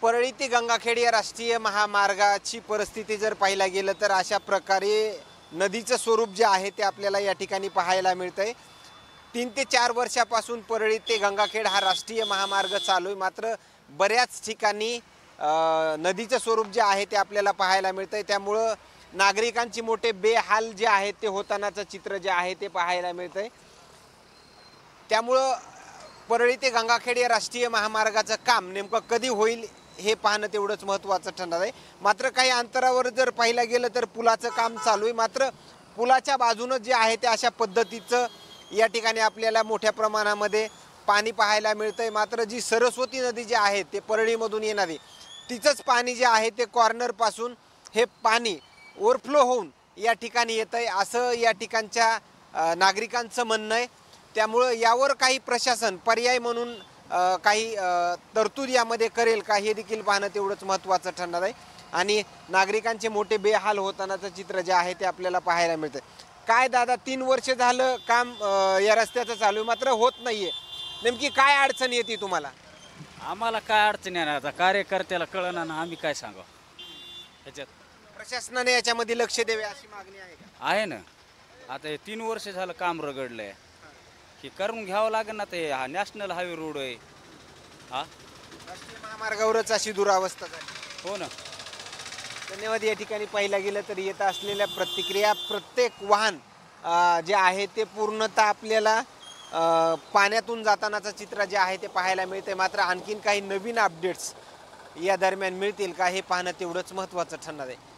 परळी ते गंगाखेड या राष्ट्रीय महामार्गाची परिस्थिती जर पाहायला गेलं तर अशा प्रकारे नदीचं स्वरूप जे आहे ते आपल्याला या ठिकाणी पाहायला मिळतंय। 3 ते 4 वर्षापासून परळी ते गंगाखेड हा राष्ट्रीय महामार्ग चालू आहे, मात्र बऱ्याच ठिकाणी नदीचं स्वरूप जे आहे ते आपल्याला पाहायला मिळतंय। त्यामुळं नागरिकांची मोठे बेहाल जे आहेत ते होतानाचं चित्र जे आहे ते पाहायला मिळतंय। त्यामुळं परळी ते गंगाखेड या राष्ट्रीय महामार्गाचं काम नेमकं कधी होईल हे पाहणं तेवढंच महत्त्वाचं ठरणार आहे। मात्र काही अंतरावर जर पाहिला गेलं तर पुलाचं काम चालू आहे, मात्र पुलाच्या बाजूनं जे आहे ते अशा पद्धतीचं या ठिकाणी आपल्याला मोठ्या प्रमाणामध्ये पाणी पाहायला मिळतंय। मात्र जी सरस्वती नदी जी आहे ते परळीमधून येणारी तिचंच पाणी जे आहे ते कॉर्नरपासून हे पाणी ओव्हरफ्लो होऊन या ठिकाणी येतंय असं या ठिकाणच्या नागरिकांचं म्हणणं आहे। त्यामुळं यावर काही प्रशासन पर्याय म्हणून काही तरतूद यामध्ये करेल का हे देखील पाहणं तेवढंच महत्त्वाचं ठरणार आहे। आणि नागरिकांचे मोठे बेहाल होतानाचं चित्र जे आहे ते आपल्याला पाहायला मिळतं। काय दादा 3 वर्ष झालं काम या रस्त्याचं चालू आहे, मात्र होत नाहीये, नेमकी काय अडचण येते तुम्हाला? आम्हाला काय अडचण आहे ना, आता कार्यकर्त्याला कळना ना, आम्ही काय सांगावं ह्याच्यात। प्रशासनाने याच्यामध्ये लक्ष द्यावे अशी मागणी आहे का? आहे ना, आता हे 3 वर्ष झालं काम रगडलंय, हे करून घ्यावं लागेल ना। ते हा नॅशनल हायवे रोड आहे, हा राष्ट्रीय महामार्गावरच अशी दुरावस्था झाली। हो ना। धन्यवाद। या ठिकाणी पाहिला गेलं तर येत असलेल्या प्रतिक्रिया, प्रत्येक वाहन जे आहे ते पूर्णतः आपल्याला पाण्यातून जातानाचं चित्र जे आहे ते पाहायला मिळते। मात्र आणखीन काही नवीन अपडेट्स या दरम्यान मिळतील का हे पाहणं तेवढंच महत्त्वाचं ठरणार आहे।